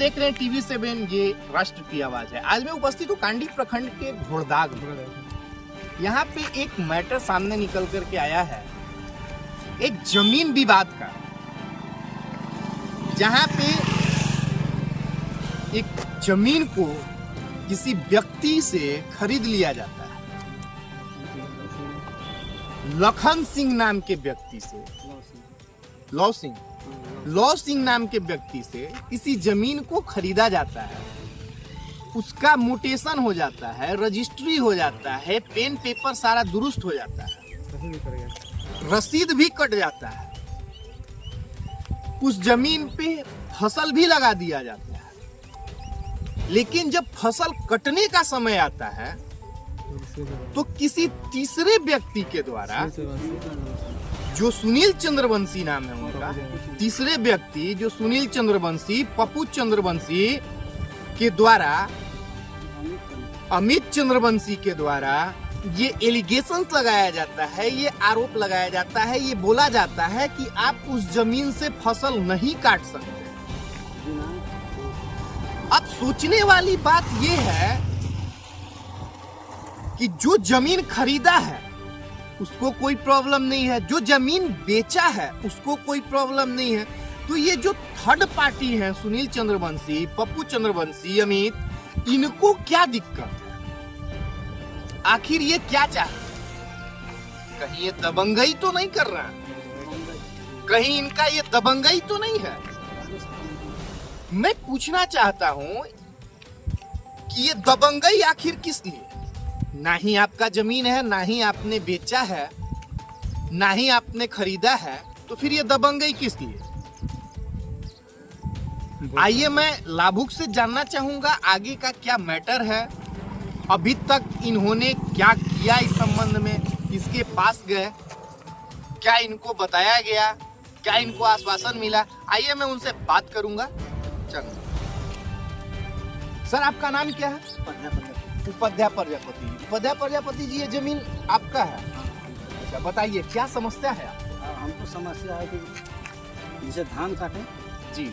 देख रहे हैं TV7, ये राष्ट्र की आवाज है। आज मैं उपस्थित हूँ कांडी प्रखंड के घोड़दाग में। यहाँ पे एक मैटर सामने निकल करके आया है, एक जमीन विवाद का, जहाँ पे एक जमीन को किसी व्यक्ति से खरीद लिया जाता है। लखन सिंह नाम के व्यक्ति से, लौ सिंह नाम के व्यक्ति से किसी जमीन को खरीदा जाता है। उसका म्यूटेशन हो जाता है, रजिस्ट्री हो जाता है, पेन पेपर सारा दुरुस्त हो जाता है, रसीद भी कट जाता है, उस जमीन पे फसल भी लगा दिया जाता है। लेकिन जब फसल कटने का समय आता है तो किसी तीसरे व्यक्ति के द्वारा, जो सुनील चंद्रवंशी नाम है उनका, तीसरे व्यक्ति जो सुनील चंद्रवंशी, पप्पू चंद्रवंशी के द्वारा, अमित चंद्रवंशी के द्वारा ये एलिगेशंस लगाया जाता है, ये आरोप लगाया जाता है, ये बोला जाता है कि आप उस जमीन से फसल नहीं काट सकते। अब सोचने वाली बात ये है कि जो जमीन खरीदा है उसको कोई प्रॉब्लम नहीं है, जो जमीन बेचा है उसको कोई प्रॉब्लम नहीं है, तो ये जो थर्ड पार्टी है, सुनील चंद्रवंशी, पप्पू चंद्रवंशी, अमित, इनको क्या दिक्कत है? आखिर ये क्या चाहते हैं? कहीं ये दबंगई तो नहीं कर रहा है? कहीं इनका ये दबंगई तो नहीं है? मैं पूछना चाहता हूं कि ये दबंगई आखिर किस लिए? ना ही आपका जमीन है, ना ही आपने बेचा है, ना ही आपने खरीदा है, तो फिर ये दबंगई किस लिए? आइए मैं लाभुक से जानना चाहूंगा आगे का क्या मैटर है, अभी तक इन्होंने क्या किया इस संबंध में, किसके पास गए, क्या इनको बताया गया, क्या इनको आश्वासन मिला। आइए मैं उनसे बात करूंगा। चलो सर, आपका नाम क्या है? उपाध्याय प्रजापति। उपाध्याय प्रजापति जी, ये जमीन आपका है? अच्छा, बताइए क्या समस्या है? हमको समस्या है कि जैसे धान काटे जी,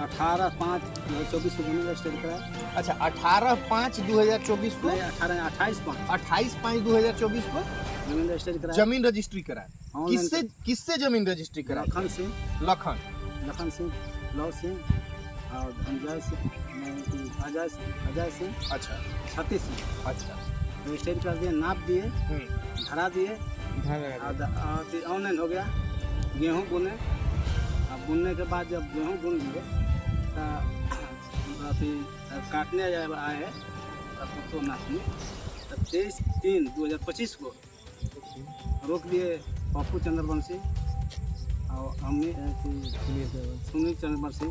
18/5/2024 को जमीन रजिस्टर कराया। अच्छा, 18/5/2024 को, 28/5/2024 को जमीन रजिस्टर कराया। जमीन रजिस्ट्री कराया। किससे जमीन रजिस्ट्री कराया? लखन सिंह, लखन सिंह, लौ सिंह और अजय सिंह, अच्छा, छत्तीस सिंह। अच्छा, रजिस्टर कर दिए, नाप दिए, धरा दिए, ऑनलाइन हो गया। गेहूँ बुने, अब बुनने के बाद जब गेहूँ बुन लिए तो काटने आए तो नाचने, तब 23/3/2025 को रोक दिए पप्पू चंद्रवंशी और सुनील चंद्रवंशी।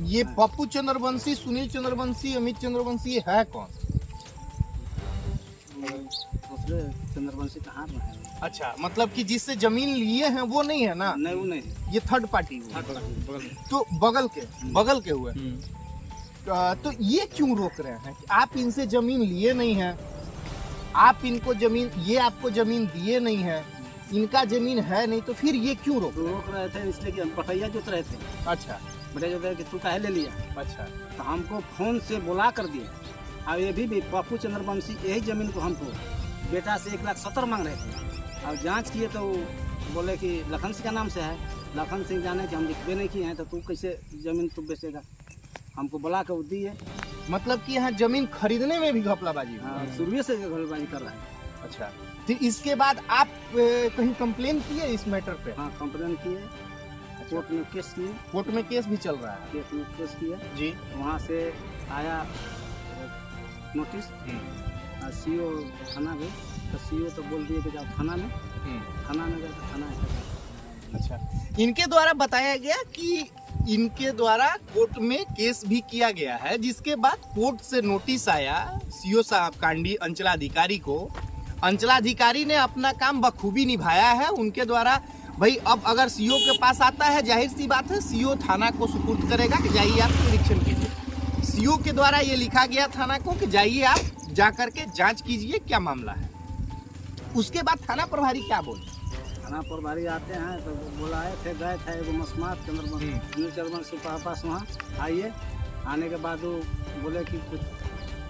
ये पप्पू चंद्रवंशी, सुनील चंद्रवंशी, अमित चंद्रवंशी, ये है कौन? दूसरे चंद्रवंशी कहाँ है? अच्छा, मतलब कि जिससे जमीन लिए हैं वो नहीं है ना? नहीं, वो नहीं, ये थर्ड पार्टी हुआ। तो बगल के हुए। तो ये क्यों रोक रहे हैं कि आप इनसे जमीन लिए नहीं है, आप इनको जमीन, ये आपको जमीन दिए नहीं है, इनका जमीन है नहीं, तो फिर ये क्यों रोक रहे थे? इसलिए कि हम पटैया जोत रहे थे। अच्छा, बड़े जो कि तू काहे ले लिया? अच्छा, तो हमको फोन से बुला कर दिए। और ये भी पप्पू चंद्रवंशी यही जमीन को हमको बेटा से 1,70,000 मांग रहे थे। और जांच किए तो बोले कि लखन सिंह का नाम से है। लखन सिंह जाने कि हम लिखबे नहीं किए हैं, तो तू कैसे जमीन तू बेचेगा? हमको बुला कर दिए। मतलब कि यहाँ जमीन खरीदने में भी घपलाबाजी? शुरू से घपलाबाजी कर रहा है। अच्छा, तो इसके बाद आप कहीं कंप्लेन किए इस मैटर पे? हाँ, कंप्लेन किए, कोर्ट में केस किए। कोर्ट में केस भी चल रहा है? केस में केस किया जी। वहाँ से आया नोटिस, सीओ थाना गए, तो सीओ तो बोल दिए कि जाओ थाना में। थाना में गए तो थाना है। अच्छा, इनके द्वारा बताया गया कि इनके द्वारा कोर्ट में केस भी किया गया है, जिसके बाद कोर्ट से नोटिस आया सीओ साहब कांडी अंचलाधिकारी को। अंचलाधिकारी ने अपना काम बखूबी निभाया है। उनके द्वारा भाई, अब अगर सीओ के पास आता है, जाहिर सी बात है सीओ थाना को सुपुर्द करेगा कि जाइए आप निरीक्षण कीजिए। सीओ के द्वारा ये लिखा गया थाना को कि जाइए आप जाकर के जांच कीजिए क्या मामला है। उसके बाद थाना प्रभारी क्या बोले? थाना प्रभारी आते हैं तो बुलाए थे, गए थे एगो मस्मात चंद्रवंशी के पास, वहाँ आइए। आने के बाद वो बोले कि कुछ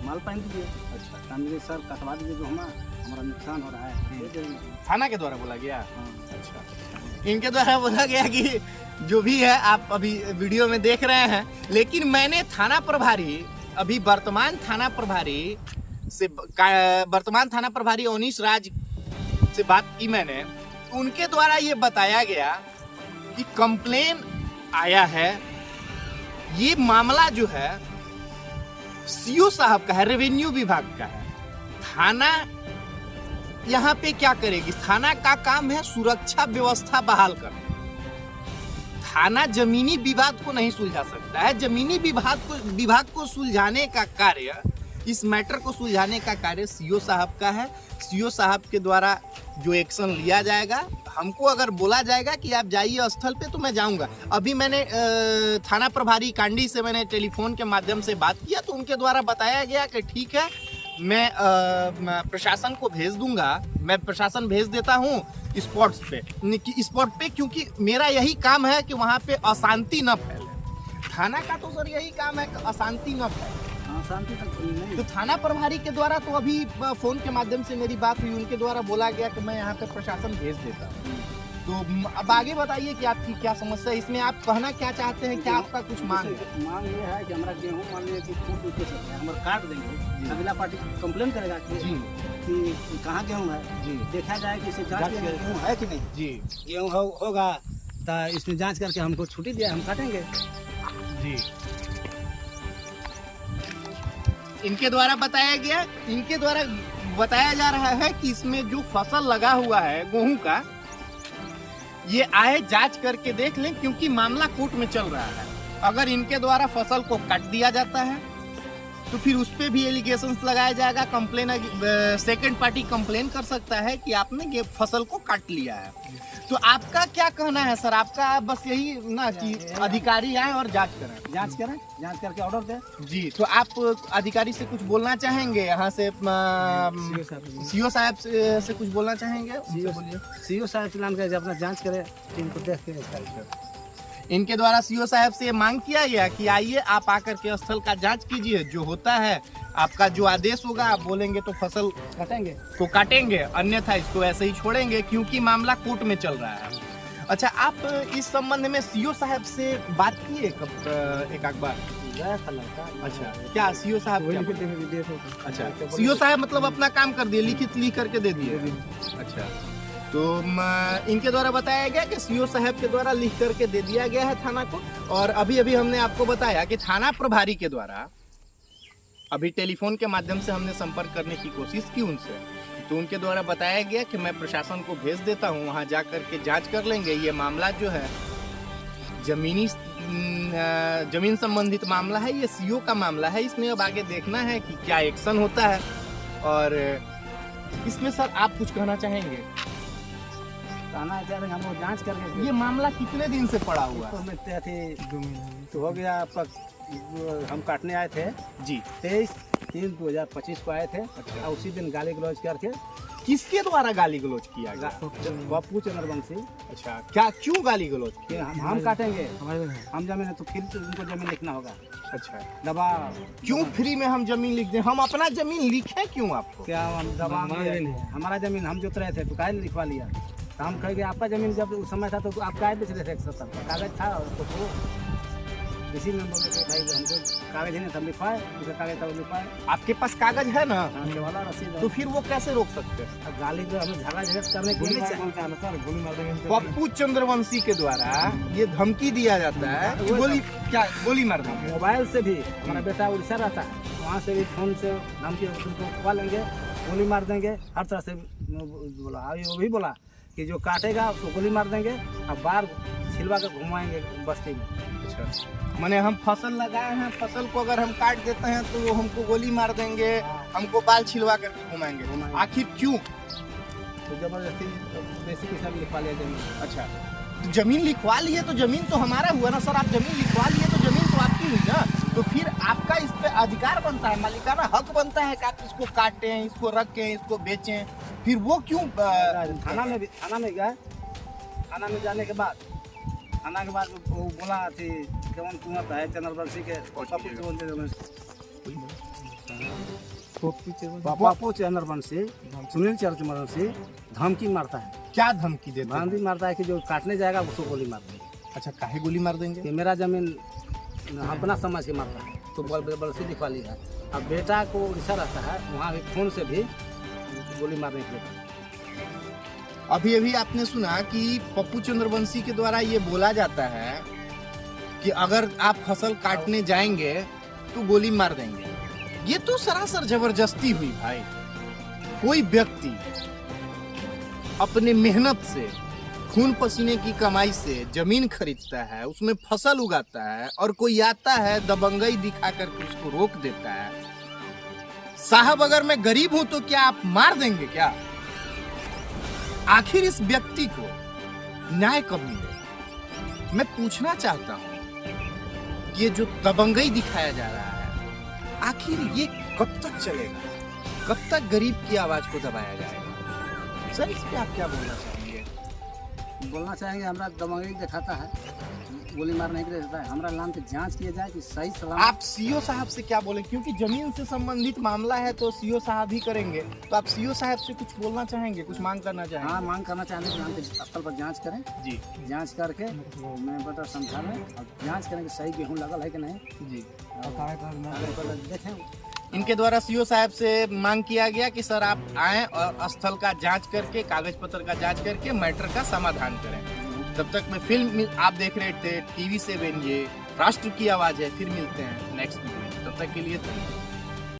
माल पानी दीजिए। अच्छा, हम बोले सर कटवा दीजिए, जो हमारा नुकसान हो रहा है। थाना के द्वारा बोला गया? हाँ। अच्छा, इनके द्वारा बोला गया कि जो भी है आप अभी वीडियो में देख रहे हैं, लेकिन मैंने थाना प्रभारी, अभी वर्तमान थाना प्रभारी अवनीश राज से बात की मैंने। उनके द्वारा ये बताया गया कि कंप्लेन आया है, ये मामला जो है सीओ साहब का है, रेवेन्यू विभाग का है। थाना यहाँ पे क्या करेगी? थाना का काम है सुरक्षा व्यवस्था बहाल करना। थाना जमीनी विवाद को नहीं सुलझा सकता है। जमीनी विभाग को सुलझाने का कार्य, इस मैटर को सुलझाने का कार्य सीओ साहब का है। सीओ साहब के द्वारा जो एक्शन लिया जाएगा, हमको अगर बोला जाएगा कि आप जाइए स्थल पे तो मैं जाऊंगा। अभी मैंने थाना प्रभारी कांडी से मैंने टेलीफोन के माध्यम से बात किया, तो उनके द्वारा बताया गया कि ठीक है, मैं प्रशासन को भेज दूंगा, मैं प्रशासन भेज देता हूँ स्पॉट पे, क्योंकि मेरा यही काम है कि वहाँ पे अशांति न फैले। थाना का तो सर यही काम है कि अशांति न फैले। शांति तक नहीं। तो थाना प्रभारी के द्वारा तो अभी फोन के माध्यम से मेरी बात हुई, उनके द्वारा बोला गया कि मैं यहाँ पे प्रशासन भेज देता हूँ। तो अब आगे बताइए कि आपकी क्या समस्या है, इसमें आप कहना क्या चाहते हैं, क्या आपका कुछ मांग है? मांग ये है कि हमारा गेहूँ मान लीजिए कि फूट उठ सकते हैं, हमारा काट देंगे, अगला पार्टी कंप्लेन करेगा कि कहाँ गेहूँ है जी, देखा जाए कि इसे जांच गेहूँ है कि नहीं जी। गेहूँ होगा तो इसमें जांच करके हमको छुट्टी दिया, हम काटेंगे जी। इनके द्वारा बताया जा रहा है कि इसमें जो फसल लगा हुआ है गेहूं का, ये आए जांच करके देख लें, क्योंकि मामला कोर्ट में चल रहा है। अगर इनके द्वारा फसल को काट दिया जाता है तो फिर उस पे भी एलिगेशंस लगाया जाएगा। कंप्लेन, सेकंड पार्टी कंप्लेन कर सकता है कि आपने ये फसल को काट लिया है। तो आपका क्या कहना है सर? आपका बस यही ना कि अधिकारी आए और जांच करके ऑर्डर दे जी। तो आप अधिकारी से कुछ बोलना चाहेंगे? यहाँ से सीओ साहब से कुछ बोलना चाहेंगे? सीओ साहब से नाम अपना जांच करे, इनको देख के। इनके द्वारा सीओ साहब से मांग किया गया कि आइए आप आकर के स्थल का जांच कीजिए, जो होता है आपका जो आदेश होगा, आप बोलेंगे तो फसल काटेंगे, अन्यथा इसको ऐसे ही छोड़ेंगे, क्योंकि मामला कोर्ट में चल रहा है। अच्छा, आप इस संबंध में सीओ साहब से बात किए कब? एक बार अच्छा, क्या सीओ साहब? अच्छा, सीओ साहब मतलब अपना काम कर दिए, लिख करके दे दिए। अच्छा, तो इनके द्वारा बताया गया कि सीओ साहब के द्वारा लिख करके दे दिया गया है थाना को। और अभी हमने आपको बताया कि थाना प्रभारी के द्वारा अभी टेलीफोन के माध्यम से हमने संपर्क करने की कोशिश की उनसे, तो उनके द्वारा बताया गया कि मैं प्रशासन को भेज देता हूं, वहां जा करके जांच कर लेंगे। ये मामला जो है जमीन संबंधित मामला है, ये सीओ का मामला है। इसमें अब आगे देखना है कि क्या एक्शन होता है। और इसमें सर आप कुछ कहना चाहेंगे? हम लोग जांच करके। ये मामला कितने दिन से पड़ा हुआ है? तो हो गया आपका, हम काटने आए थे जी 23/3/2025 को आए थे। अच्छा, उसी दिन गाली गलौज करके। किसके द्वारा गाली गलौज किया गया? पप्पू चंद्रवंशी। अच्छा, क्या क्यों गाली गलौज किया? हम काटेंगे, हम जमीन है तो फिर उनको जमीन लिखना होगा। अच्छा, दबा क्यों फ्री में हम जमीन लिख दें? हम अपना जमीन लिखे क्यों आपको? क्या हम दबा हमारा जमीन हम जोत रहे थे तो काहे लिखवा लिया? तो हम कहेंगे आपका जमीन जब उस समय था तो आप काहे बेच रहे थे? 170 कागज था तो इसी में बोले भाई हमको कागज है ना, तब लिखवाए, उसका कागज तब लिखवाए। आपके पास कागज है ना? वाला रसीद। तो फिर वो कैसे रोक सकते हैं? गाली जो हमें झगड़ा करने के लिए पप्पू चंद्रवंशी के द्वारा ये धमकी दिया जाता है कि गोली मार देंगे। मोबाइल से भी हमारा बेटा उड़ीसा रहता है, वहाँ से भी फोन से धमकी उठवा लेंगे, गोली मार देंगे, हर तरह से बोला। अभी वो भी बोला कि जो काटेगा उसको गोली मार देंगे और बाहर छिलवा कर घुमाएंगे बस्ती में। अच्छा, माने हम फसल लगाए हैं, फसल को अगर हम काट देते हैं तो वो हमको गोली मार देंगे, हमको बाल छिलवा कर घुमाएंगे। आखिर क्यों? तो जबरदस्ती बेसिक हिसाब लिखवा लिया जमीन। अच्छा, तो जमीन लिखवा लिए तो जमीन तो हमारा हुआ ना सर? आप जमीन लिखवा लिए तो जमीन तो आपकी हुई ना? तो फिर आपका इस पे अधिकार बनता है, मालिकाना हक बनता है कि आप इसको काटें, इसको रखें, इसको बेचें। फिर वो क्यों? थाना में गए, थाना में जाने के बाद वो बोला थी कौन कुआं है चंद्रवंशी के पप्पू चंद्रवंशी सुनील चंद्रवंशी धमकी मारता है। क्या धमकी देते हैं? धमकी मारता है कि जो काटने जाएगा उसको गोली मार देंगे। अच्छा, काहे गोली मार देंगे? कि मेरा जमीन अपना समझ के मारता है तो बलसी दिखवा ली है। अब बेटा को ऐसा रहता है वहाँ भी फोन से भी गोली मारने के लिए। अभी अभी आपने सुना कि पप्पू चंद्रवंशी के द्वारा ये बोला जाता है कि अगर आप फसल काटने जाएंगे तो गोली मार देंगे। ये तो सरासर जबरदस्ती हुई भाई। कोई व्यक्ति अपने मेहनत से, खून पसीने की कमाई से जमीन खरीदता है, उसमें फसल उगाता है, और कोई आता है दबंगई दिखा करके उसको रोक देता है। साहब, अगर मैं गरीब हूं तो क्या आप मार देंगे क्या? आखिर इस व्यक्ति को न्याय कब मिलेगा? मैं पूछना चाहता हूं, ये जो दबंगई दिखाया जा रहा है, आखिर ये कब तक चलेगा? कब तक गरीब की आवाज को दबाया जाएगा? सर, इस पे आप क्या बोलना चाहेंगे? बोलना चाहेंगे हमरा दबंगई दिखाता है, गोली मारने के लिए देता है। हमारा नाम पे जांच किया जाए कि सही सलामत। आप सीओ साहब से क्या बोले? क्योंकि जमीन से संबंधित मामला है तो सीओ साहब ही करेंगे। तो आप सीओ साहब से कुछ बोलना चाहेंगे, कुछ मांग करना चाहेंगे? हाँ, मांग करना चाहेंगे कि नाम पे स्थल पर जांच करें जी जांच करके मैं बता समझाने और जांच करें कि सही गेहूँ लगल है कि नहीं जी। और देखें। इनके द्वारा सीओ साहब से मांग किया गया कि सर आप आएं और स्थल का जांच करके, कागज पत्र का जांच करके मैटर का समाधान करें। तब तक मैं फिल्म आप देख रहे थे TV7, ये राष्ट्र की आवाज है। फिर मिलते हैं नेक्स्ट वीडियो में। तब तक के लिए धन्यवाद।